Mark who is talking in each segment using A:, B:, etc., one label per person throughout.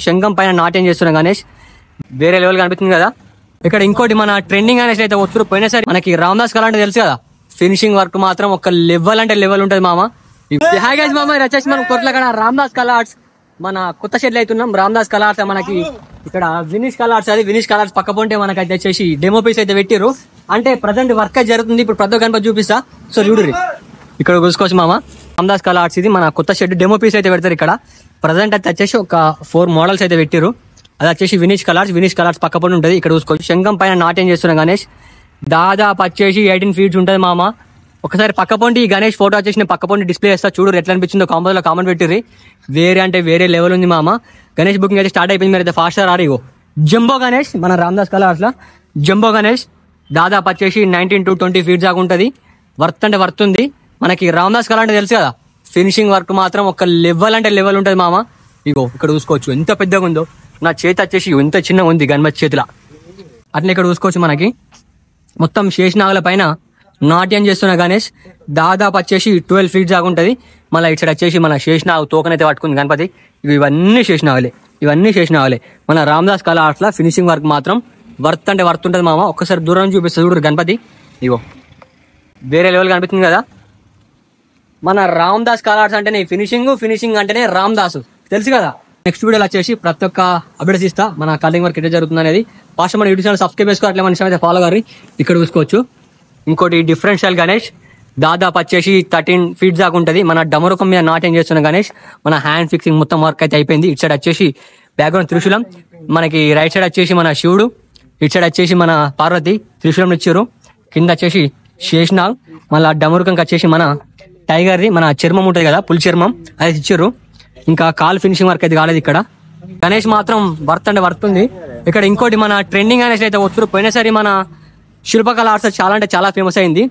A: శంఖం పైన నాట్యం చేస్తున్నాం గణేష్, వేరే లెవెల్ కనిపిస్తుంది కదా. ఇక్కడ ఇంకోటి మన ట్రెండింగ్ గణేష్ అయితే వస్తున్నారు. పోయినసారి మనకి రామ్దాస్ కళ అంటే తెలుసు కదా, ఫినిషింగ్ వర్క్ మాత్రం ఒక లెవెల్ అంటే లెవెల్ ఉంటుంది మామ. హాయ్ గైస్ మామ, వచ్చేసి మనం కొట్లకాడ రామ్దాస్ కళ ఆర్ట్స్ మన కొత్త షెడ్లు అవుతున్నాం. రామ్దాస్ కళ ఆర్ట్స్ మనకి ఇక్కడ వినీష్ కళ ఆర్ట్స్, అది వినీష్ కళ ఆర్ట్స్ పక్క పొంటే మనకి అయితే వచ్చేసి డెమో పీస్ అయితే పెట్టిరు. అంటే ప్రజెంట్ వర్క్ అయితే జరుగుతుంది. ఇప్పుడు ప్రతి గణపతి చూపిస్తా, సో చూడుర్రి. ఇక్కడ చూసుకోవచ్చు మామ, రామ్దాస్ కళ ఆర్ట్స్ ఇది మన కొత్త షెడ్ డెమో పీస్ అయితే పెడతారు. ఇక్కడ ప్రజెంట్ అయితే వచ్చేసి ఒక 4 మోడల్స్ అయితే పెట్టిరు. అది వచ్చేసి వినీష్ కలర్స్ పక్క పొంటి ఉంటుంది. ఇక్కడ చూసుకోవచ్చు శంఖం పైన నాట్యం చేస్తున్నాం గణేష్. దాదాపు వచ్చేసి 18 feet ఉంటుంది మామ. ఒకసారి పక్క పొంటి ఈ గణేష్ ఫోటో వచ్చేసి నేను పక్క పొంటి డిస్ప్లే చేస్తా, చూడు ఎట్లా అనిపించిందో కామెంట్ లో కామెంట్ పెట్టిర్రి. వేరే అంటే వేరే లెవెల్ ఉంది మామ. గణేష్ బుకింగ్ అయితే స్టార్ట్ అయిపోయింది. మీరు అయితే ఫాస్ట్ రారిగో జంబో గణేష్ మన రామ్దాస్ కలర్స్ లో జంబో గణేష్ దాదాపు వచ్చేసి 19 to 20 feet దాకా ఉంటుంది. వర్త్ అంటే వర్త్ ఉంది. మనకి రామ్దాస్ కలర్ అంటే తెలుసు కదా, ఫినిషింగ్ వర్క్ మాత్రం ఒక లెవెల్ అంటే లెవెల్ ఉంటుంది మామ. ఇగో ఇక్కడ చూసుకోవచ్చు ఎంత పెద్దగా ఉందో. నా చేతి వచ్చేసి ఎంత చిన్నగా ఉంది గణపతి చేతిలో. అట్లా ఇక్కడ చూసుకోవచ్చు మనకి మొత్తం శేషనాగుల పైన నాట్యం చేస్తున్న గణేష్. దాదాపు వచ్చేసి 12 feet దాకా ఉంటుంది. మళ్ళీ ఇటు సైడ్ వచ్చేసి మన శేషనాగు తోకనైతే పట్టుకుంది గణపతి. ఇవన్నీ శేషనాగులే. మన రామ్దాస్ కళ ఆర్ట్స్ లా ఫినిషింగ్ వర్క్ మాత్రం వర్త్ అంటే వర్త్ ఉంటుంది మామ. ఒక్కసారి దూరం చూపిస్తే చూడరు గణపతి, ఇగో వేరే లెవెల్ కనిపిస్తుంది కదా. మన రామ్దాస్ కళ ఆర్ట్స్ అంటేనే ఫినిషింగ్ అంటేనే రామ్దాస్, తెలుసు కదా. నెక్స్ట్ వీడియోలో వచ్చేసి ప్రతి ఒక్క అప్డేట్స్ ఇస్తా, మన కలింగ్ వర్క్ ఎట్లా జరుగుతుంది అనేది. ఫస్ట్ మన యూట్యూబ్ ఛానల్ సబ్స్క్రైబ్ చేసుకోవాలి, అట్లా మన అయితే ఫాలో గారి. ఇక్కడ చూసుకోవచ్చు ఇంకోటి డిఫరెన్షియల్ గణేష్. దాదాపు వచ్చేసి 13 feet దాకా ఉంటుంది. మన డమరుకం మీద నాట్యం చేస్తున్న గణేష్. మన హ్యాండ్ ఫిక్సింగ్ మొత్తం వర్క్ అయితే అయిపోయింది. ఇటు సైడ్ వచ్చేసి బ్యాక్గ్రౌండ్ త్రిశూలం, మనకి రైట్ సైడ్ వచ్చేసి మన శివుడు, ఇటు సైడ్ వచ్చేసి మన పార్వతి త్రిశూలం ఇచ్చారు. కింద వచ్చేసి శేషనాగ్, మళ్ళీ డమరుకంకి వచ్చేసి మన టైగర్ది మన చర్మం ఉంటుంది కదా, పులి చర్మం, అది ఇచ్చారు. ఇంకా కాల్ ఫినిషింగ్ వర్క్ అయితే కాలేదు. ఇక్కడ గణేష్ మాత్రం వర్త్ అంటే వర్త్ ఉంది. ఇక్కడ ఇంకోటి మన ట్రెండింగ్ గణేష్ అయితే వస్తారు. పోయినసారి మన శిల్పకళ ఆర్ట్స్ చాలా అంటే చాలా ఫేమస్ అయింది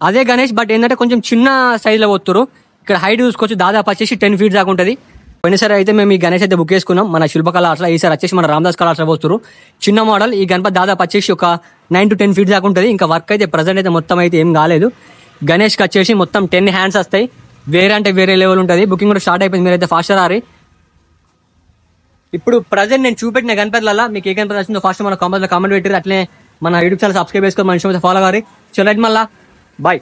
A: అదే గణేష్. బట్ ఏంటంటే కొంచెం చిన్న సైజ్ లో వస్తారు. ఇక్కడ హైట్ చూసుకోవచ్చు, దాదాపు వచ్చేసి 10 feet దాకా ఉంటుంది. పోయినసారి అయితే మేము ఈ గణేష్ అయితే బుక్ చేసుకున్నాం మన శిల్పకళ ఆర్ట్స్ లో. ఈసారి వచ్చేసి మన రామ్దాస్ కళ ఆర్ట్స్ లో వస్తారు. చిన్న మోడల్ ఈ గణపతి దాదాపు వచ్చేసి ఒక 9 to 10 feet దాకా ఉంటుంది. ఇంకా వర్క్ అయితే ప్రజెంట్ అయితే మొత్తం అయితే ఏం కాలేదు. గణేష్కి వచ్చేసి మొత్తం 10 hands వస్తాయి. వేరే అంటే వేరే లెవెల్ ఉంటుంది. బుకింగ్ కూడా స్టార్ట్ అయిపోయింది. మీరైతే ఫాస్ట్ రారి. ఇప్పుడు ప్రజెంట్ నేను చూపెట్టిన గణపతులలో మీకు ఏ గణపతి వచ్చిందో ఫాస్ట్ మన కామెంట్ పెట్టారు. అట్లే మన యూట్యూబ్ ఛానల్ సబ్స్క్రైబ్ చేసుకొని మన ఫాలో గారి. చలో మళ్ళా బాయ్.